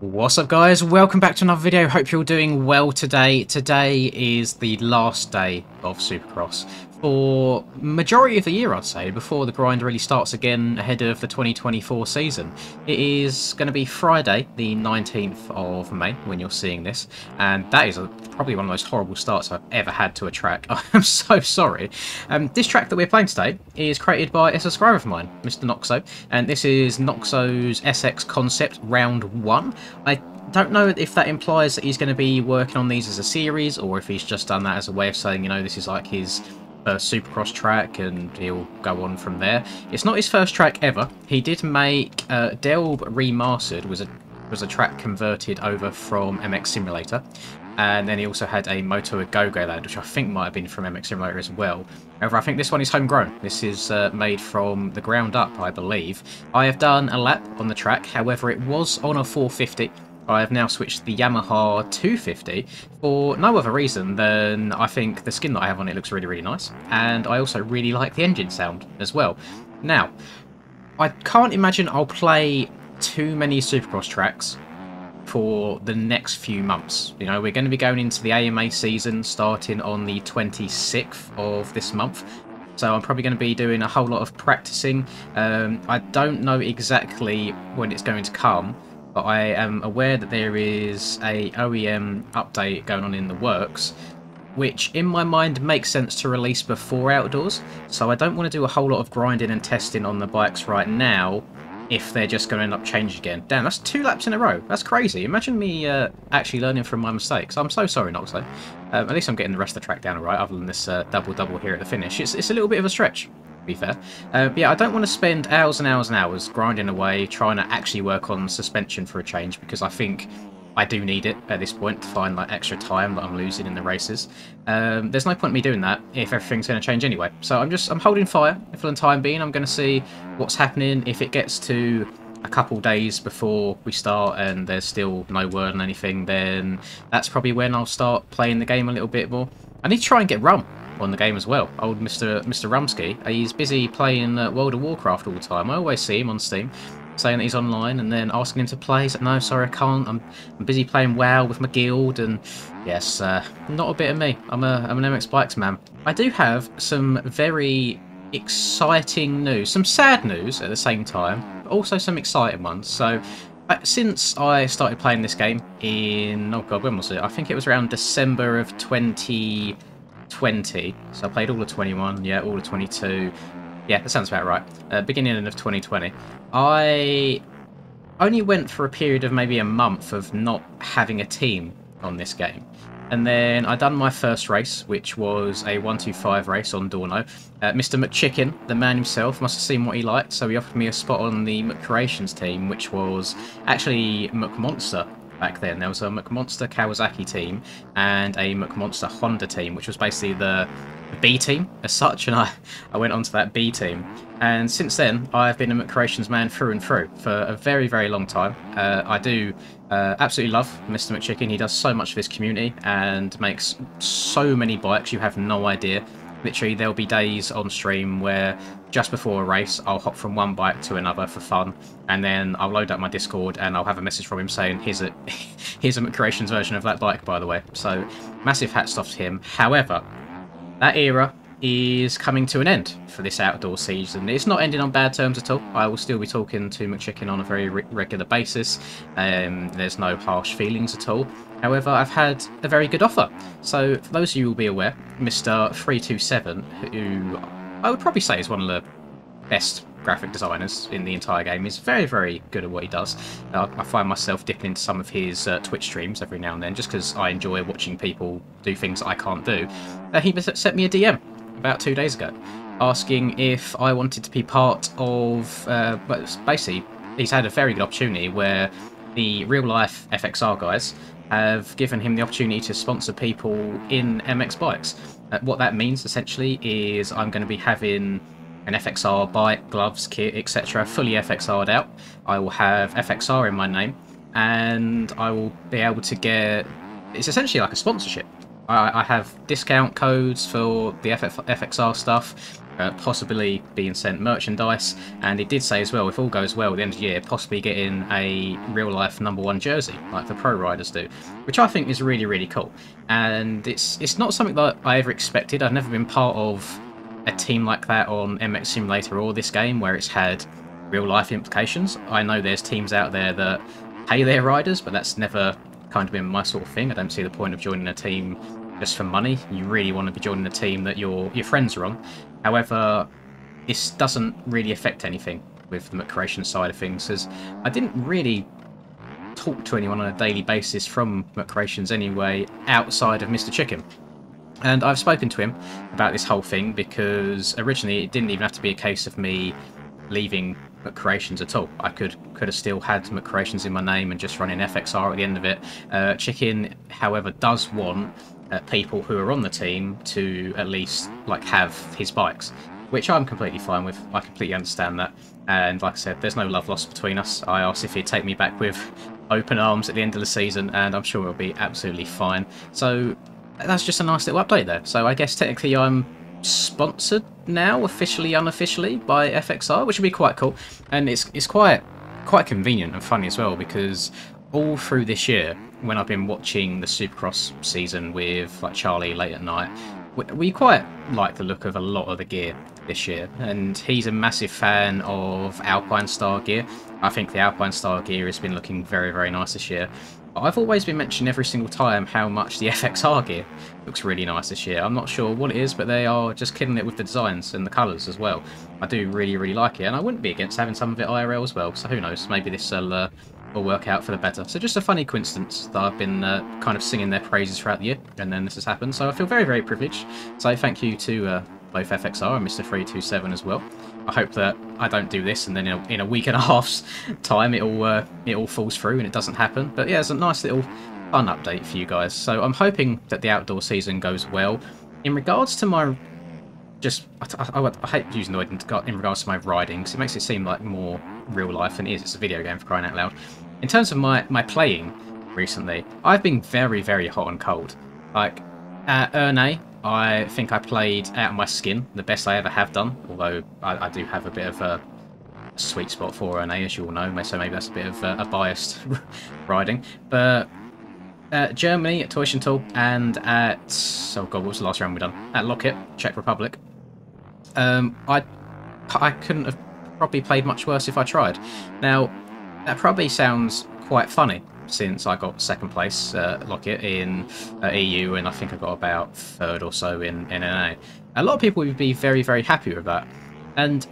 What's up guys, welcome back to another video. Hope you're all doing well today. Today is the last day of Supercross for majority of the year, I'd say, before the grind really starts again ahead of the 2024 season. It is going to be Friday the 19th of May when you're seeing this, and that is probably one of the most horrible starts I've ever had to a track. I'm so sorry. This track that we're playing today is created by a subscriber of mine, Mr. Noxo, and this is Noxo's SX Concept Round 1. I don't know if that implies that he's going to be working on these as a series, or if he's just done that as a way of saying, you know, this is like his first Supercross track and he'll go on from there. It's not his first track ever. He did make Delb Remastered, was a track converted over from MX Simulator. And then he also had a Moto A Go-Go Land, which I think might have been from MX Simulator as well. However, I think this one is homegrown. This is made from the ground up, I believe. I have done a lap on the track, however, it was on a 450. I have now switched to the Yamaha 250 for no other reason than I think the skin that I have on it looks really, really nice. And I also really like the engine sound as well. Now, I can't imagine I'll play too many Supercross tracks for the next few months. You know, we're going to be going into the AMA season starting on the 26th of this month. So I'm probably going to be doing a whole lot of practicing. I don't know exactly when it's going to come, but I am aware that there is a OEM update going on in the works, which in my mind makes sense to release before Outdoors. So I don't want to do a whole lot of grinding and testing on the bikes right now if they're just going to end up changing again. Damn, that's 2 laps in a row. That's crazy. Imagine me actually learning from my mistakes. I'm so sorry, Noxo. At least I'm getting the rest of the track down all right, other than this double-double here at the finish. It's a little bit of a stretch, to be fair. But yeah, I don't want to spend hours and hours and hours grinding away, trying to actually work on suspension for a change, because I think I do need it at this point to find like extra time that I'm losing in the races. There's no point in me doing that if everything's going to change anyway. So I'm holding fire for the time being. I'm going to see what's happening. If it gets to a couple days before we start and there's still no word on anything, then that's probably when I'll start playing the game a little bit more. I need to try and get Rum on the game as well. Old Mr. Rumsky. He's busy playing World of Warcraft all the time. I always see him on Steam saying that he's online and then asking him to play. He's like, no, sorry, I can't. I'm busy playing WoW with my guild. And yes, not a bit of me. I'm an MX Bikes man. I do have some very exciting news, some sad news at the same time, but also some exciting ones. So since I started playing this game in, oh god, when was it? I think it was around December of 2020. So I played all of 21, yeah, all of 22. Yeah, that sounds about right. Beginning of 2020. I only went for a period of maybe a month of not having a team on this game. And then I done my first race, which was a 125 race on Dorno. Mr. McChicken, the man himself, must have seen what he liked, so he offered me a spot on the McCreations team, which was actually McMonster back then. There was a McMonster Kawasaki team and a McMonster Honda team, which was basically the B team as such, and I went onto that B team. And since then, I've been a McCreations man through and through for a very, very long time. I do absolutely love Mr. McChicken. He does so much for his community and makes so many bikes, you have no idea. Literally, there'll be days on stream where just before a race, I'll hop from one bike to another for fun, and then I'll load up my Discord and I'll have a message from him saying, here's a McCreations version of that bike, by the way. So, massive hats off to him. However, that era is coming to an end for this outdoor season. It's not ending on bad terms at all. I will still be talking to McChicken on a very regular basis. There's no harsh feelings at all. However, I've had a very good offer. So for those of you who will be aware, Mr. 327, who I would probably say is one of the best graphic designers in the entire game, is very, very good at what he does. I find myself dipping into some of his Twitch streams every now and then, just because I enjoy watching people do things that I can't do. He sent me a DM about 2 days ago, asking if I wanted to be part of, basically, he's had a very good opportunity where the real-life FXR guys have given him the opportunity to sponsor people in MX Bikes. What that means, essentially, is I'm going to be having an FXR bike, gloves, kit, etc. fully FXR'd out. I will have FXR in my name, and I will be able to get... It's essentially like a sponsorship. I have discount codes for the FXR stuff, possibly being sent merchandise, and it did say as well, if all goes well at the end of the year, possibly getting a real-life #1 jersey, like the pro riders do, which I think is really, really cool. And it's not something that I ever expected. I've never been part of a team like that on MX Simulator or this game where it's had real-life implications. I know there's teams out there that pay their riders, but that's never kind of been my sort of thing. I don't see the point of joining a team just for money. You really want to be joining a team that your friends are on. However, this doesn't really affect anything with the McCreation side of things, as I didn't really talk to anyone on a daily basis from McCreations anyway, outside of Mr. Chicken. And I've spoken to him about this whole thing because originally it didn't even have to be a case of me leaving McCreations at all. I could have still had McCreations in my name and just running FXR at the end of it. Chicken, however, does want people who are on the team to at least like have his bikes, which I'm completely fine with. I completely understand that. And like I said, there's no love lost between us. I asked if he'd take me back with open arms at the end of the season, and I'm sure it'll be absolutely fine. So that's just a nice little update there. So I guess technically I'm sponsored now, officially, unofficially, by FXR, which would be quite cool. And it's quite convenient and funny as well, because all through this year, when I've been watching the Supercross season with like Charlie late at night, we quite like the look of a lot of the gear this year, and he's a massive fan of Alpine Star gear. I think the Alpine Star gear has been looking very, very nice this year. I've always been mentioning every single time how much the FXR gear looks really nice this year. I'm not sure what it is, but they are just killing it with the designs and the colours as well. I do really, really like it, and I wouldn't be against having some of it IRL as well, so who knows, maybe this will work out for the better. So just a funny coincidence that I've been kind of singing their praises throughout the year, and then this has happened, so I feel very, very privileged. So thank you to both FXR and Mr. 327 as well. I hope that I don't do this and then in a week and a half's time it all falls through and it doesn't happen. But yeah, it's a nice little fun update for you guys. So I'm hoping that the outdoor season goes well. In regards to my I hate using the word in regards to my riding, because it makes it seem like more real life than it is. It's a video game, for crying out loud. In terms of my playing recently, I've been very, very hot and cold. Like at Ernée, I think I played out of my skin, the best I ever have done, although I do have a bit of a sweet spot for Ernée, as you all know, so maybe that's a bit of a biased riding. But at Germany, at Teuschenthal, and at, oh god, what was the last round we done? At Loket, Czech Republic. I couldn't have probably played much worse if I tried. Now, that probably sounds quite funny, since I got second place at Loket in EU, and I think I got about third or so in NA. A lot of people would be very, very happy with that. And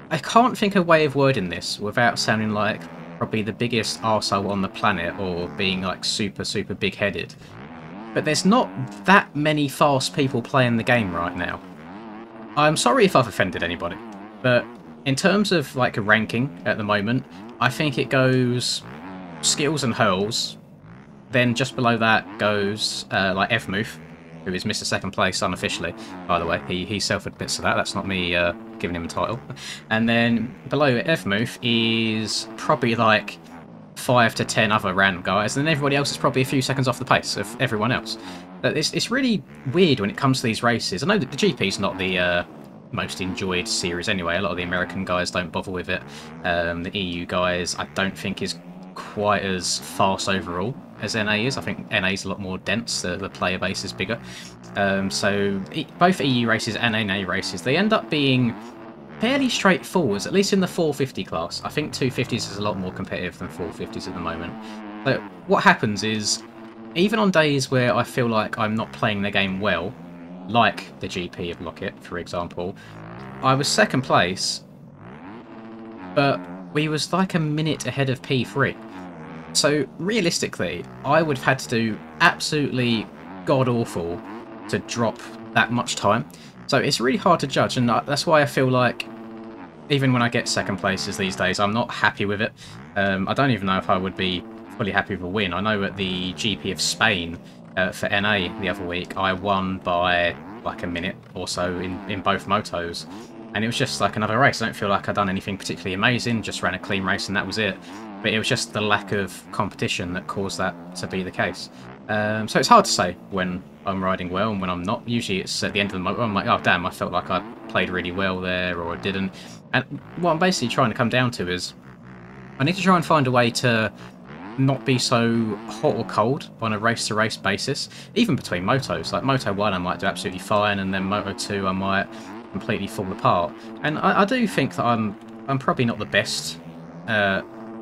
I can't think of a way of wording this without sounding like probably the biggest arsehole on the planet, or being like super, super big-headed. But there's not that many fast people playing the game right now. I'm sorry if I've offended anybody, but in terms of like a ranking at the moment, I think it goes skills and hurls, then just below that goes like Evmuth, who is Mr. Second Place unofficially, by the way. He self-admits to that, that's not me giving him a title. And then below Evmuth is probably like 5 to 10 other random guys, and then everybody else is probably a few seconds off the pace of everyone else. But it's really weird when it comes to these races. I know that the GP's not the most enjoyed series anyway. A lot of the American guys don't bother with it. The EU guys I don't think is quite as fast overall as NA is. I think NA is a lot more dense, the player base is bigger. So both EU races and NA races, they end up being fairly straightforward, at least in the 450 class. I think 250s is a lot more competitive than 450s at the moment. But what happens is, even on days where I feel like I'm not playing the game well, like the GP of Loket, for example, I was second place, but we was like a minute ahead of P3. So realistically, I would have had to do absolutely god-awful to drop that much time. So it's really hard to judge, and that's why I feel like even when I get second places these days, I'm not happy with it. I don't even know if I would be fully happy with a win. I know at the GP of Spain for NA the other week, I won by like a minute or so in both motos. And it was just like another race. I don't feel like I'd done anything particularly amazing, just ran a clean race and that was it. but it was just the lack of competition that caused that to be the case. So it's hard to say when I'm riding well and when I'm not. Usually it's at the end of the motor, I'm like, oh damn, I felt like I played really well there, or I didn't. And what I'm basically trying to come down to is I need to try and find a way to not be so hot or cold on a race-to-race basis, even between motos. Like Moto 1 I might do absolutely fine, and then Moto 2 I might completely fall apart. And I do think that I'm probably not the best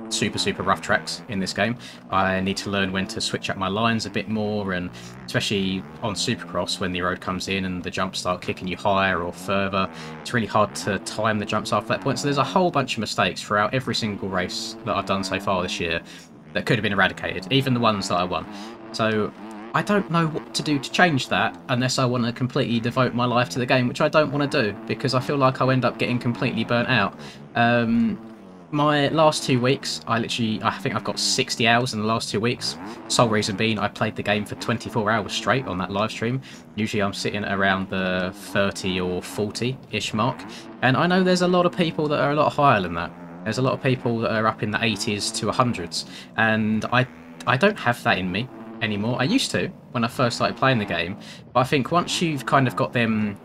super rough tracks in this game. I need to learn when to switch up my lines a bit more, and especially on Supercross when the road comes in and the jumps start kicking you higher or further, it's really hard to time the jumps after that point. So there's a whole bunch of mistakes throughout every single race that I've done so far this year that could have been eradicated, even the ones that I won. So I don't know what to do to change that unless I want to completely devote my life to the game, which I don't want to do because I feel like I'll end up getting completely burnt out. My last 2 weeks, I think I've got 60 hours in the last 2 weeks. Sole reason being I played the game for 24 hours straight on that live stream. Usually I'm sitting around the 30 or 40-ish mark. And I know there's a lot of people that are a lot higher than that. There's a lot of people that are up in the 80s to 100s. And I don't have that in me anymore. I used to when I first started playing the game. But I think once you've kind of got them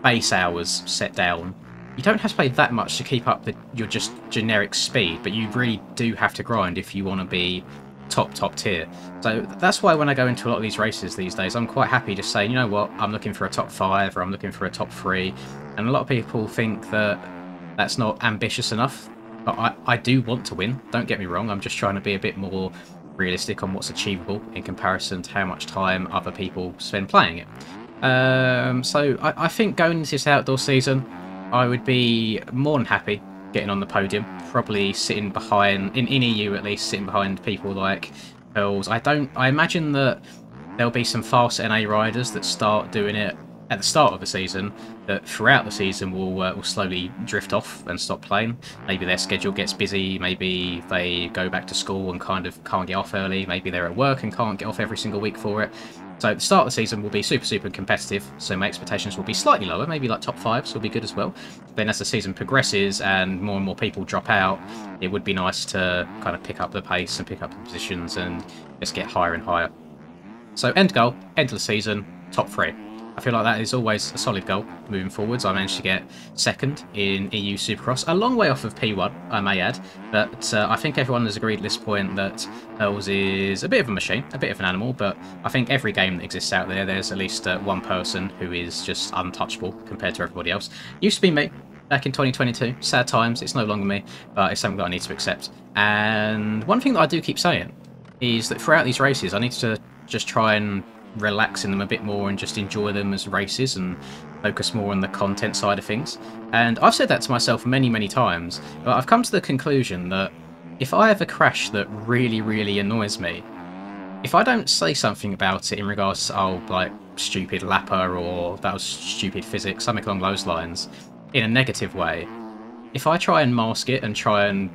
base hours set down, you don't have to play that much to keep up your just generic speed, but you really do have to grind if you want to be top tier. So that's why when I go into a lot of these races these days, I'm quite happy to say, you know what, I'm looking for a top 5 or I'm looking for a top 3. And a lot of people think that that's not ambitious enough, but I do want to win, don't get me wrong. I'm just trying to be a bit more realistic on what's achievable in comparison to how much time other people spend playing it. So I think going into this outdoor season, I would be more than happy getting on the podium, probably sitting behind, in EU at least, sitting behind people like Pearls. I imagine that there'll be some fast NA riders that start doing it at the start of the season, that throughout the season will slowly drift off and stop playing. Maybe their schedule gets busy, maybe they go back to school and kind of can't get off early, maybe they're at work and can't get off every single week for it. So the start of the season will be super competitive, so my expectations will be slightly lower, maybe like top 5s will be good as well. Then as the season progresses and more people drop out, it would be nice to kind of pick up the pace and pick up the positions and just get higher and higher. So end goal, end of the season, top 3. I feel like that is always a solid goal moving forwards. I managed to get 2nd in EU Supercross, a long way off of P1, I may add, but I think everyone has agreed at this point that Pearls is a bit of a machine, a bit of an animal, but I think every game that exists out there, there's at least one person who is just untouchable compared to everybody else. Used to be me back in 2022. Sad times, it's no longer me, but it's something that I need to accept. And one thing that I do keep saying is that throughout these races, I need to just try and relax in them a bit more and just enjoy them as races and focus more on the content side of things. And I've said that to myself many times, but I've come to the conclusion that if I have a crash that really annoys me, if I don't say something about it in regards to, oh, like, stupid lapper or that was stupid physics, something along those lines, in a negative way, if I try and mask it and try and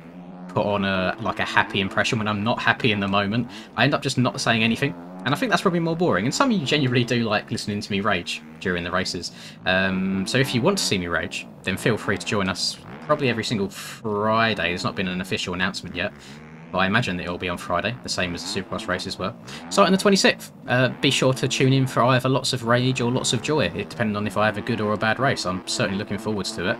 put on a happy impression when I'm not happy in the moment, I end up just not saying anything. And I think that's probably more boring. And some of you genuinely do like listening to me rage during the races. So if you want to see me rage, then feel free to join us probably every single Friday. There's not been an official announcement yet, but I imagine that it'll be on Friday, the same as the Supercross races were. Starting the 26th. Be sure to tune in for either lots of rage or lots of joy, depending on if I have a good or a bad race. I'm certainly looking forwards to it.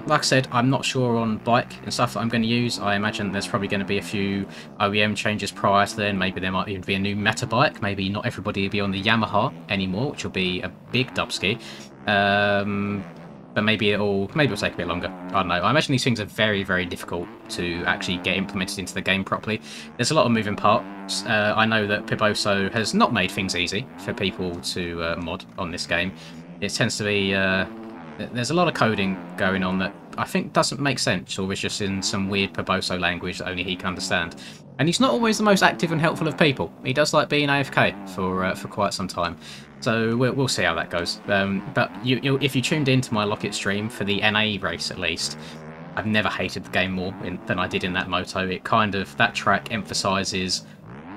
Like I said, I'm not sure on bike and stuff that I'm going to use. I imagine there's probably going to be a few OEM changes prior to then. Maybe there might even be a new meta bike. Maybe not everybody will be on the Yamaha anymore, which will be a big dubski. But maybe it'll take a bit longer. I don't know. I imagine these things are very difficult to actually get implemented into the game properly. There's a lot of moving parts. I know that Piboso has not made things easy for people to mod on this game. It tends to be... there's a lot of coding going on that I think doesn't make sense, or is just in some weird Piboso language that only he can understand. And he's not always the most active and helpful of people. He does like being AFK for quite some time. So we'll see how that goes. But if you tuned into my Lockett stream for the NA race at least, I've never hated the game more than I did in that moto. It kind of, that track emphasises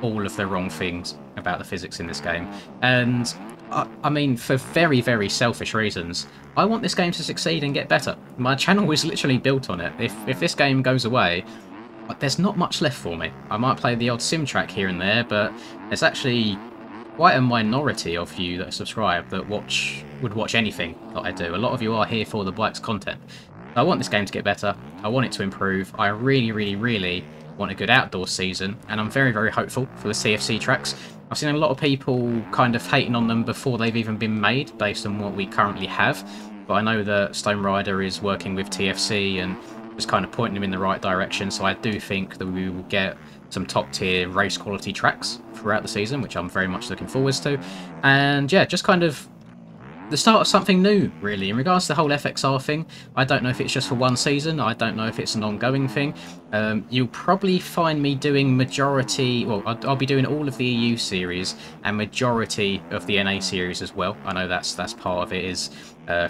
all of the wrong things about the physics in this game. And I mean, for very selfish reasons, I want this game to succeed and get better. My channel is literally built on it. If this game goes away, there's not much left for me. I might play the odd sim track here and there, but there's actually quite a minority of you that subscribe that would watch anything that I do. A lot of you are here for the bikes content. I want this game to get better. I want it to improve. I really, really, really want a good outdoor season, and I'm very, very hopeful for the CFC tracks. I've seen a lot of people kind of hating on them before they've even been made, based on what we currently have. But I know that Stone Rider is working with TFC and just kind of pointing them in the right direction, so I do think that we will get some top tier race quality tracks throughout the season, which I'm very much looking forward to. And yeah, just kind of the start of something new, really. In regards to the whole FXR thing, I don't know if it's just for one season. I don't know if it's an ongoing thing. You'll probably find me doing majority... Well, I'll be doing all of the EU series and majority of the NA series as well. I know that's part of it is...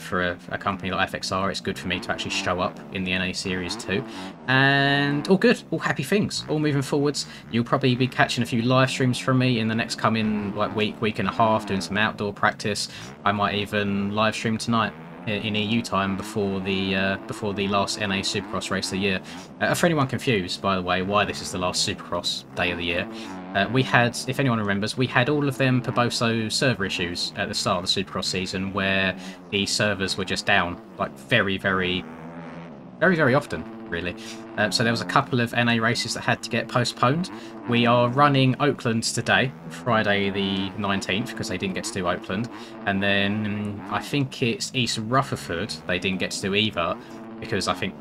for a company like FXR, it's good for me to actually show up in the NA series too. And all good, all happy things, all moving forwards. You'll probably be catching a few live streams from me in the next coming week and a half, doing some outdoor practice. I might even live stream tonight in EU time before the last NA Supercross race of the year. For anyone confused, by the way, why this is the last Supercross day of the year, we had, if anyone remembers, we had all of them Poboso server issues at the start of the Supercross season where the servers were just down, like very, very often, really. So there was a couple of NA races that had to get postponed. We are running Oakland today, Friday the 19th, because they didn't get to do Oakland. And then I think it's East Rutherford they didn't get to do either, because I think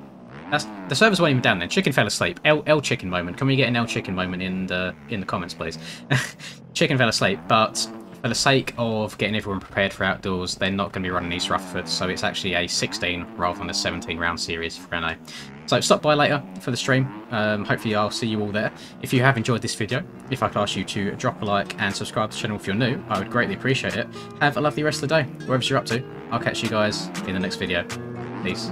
the servers weren't even down then. Chicken fell asleep. L chicken moment. Can we get an L chicken moment in the comments, please? Chicken fell asleep, but for the sake of getting everyone prepared for outdoors, they're not going to be running East Rutherford, so it's actually a 16 rather than a 17 round series for NA. So stop by later for the stream. Hopefully I'll see you all there. If you have enjoyed this video, if I could ask you to drop a like and subscribe to the channel if you're new, I would greatly appreciate it. Have a lovely rest of the day, wherever you're up to. I'll catch you guys in the next video. Peace.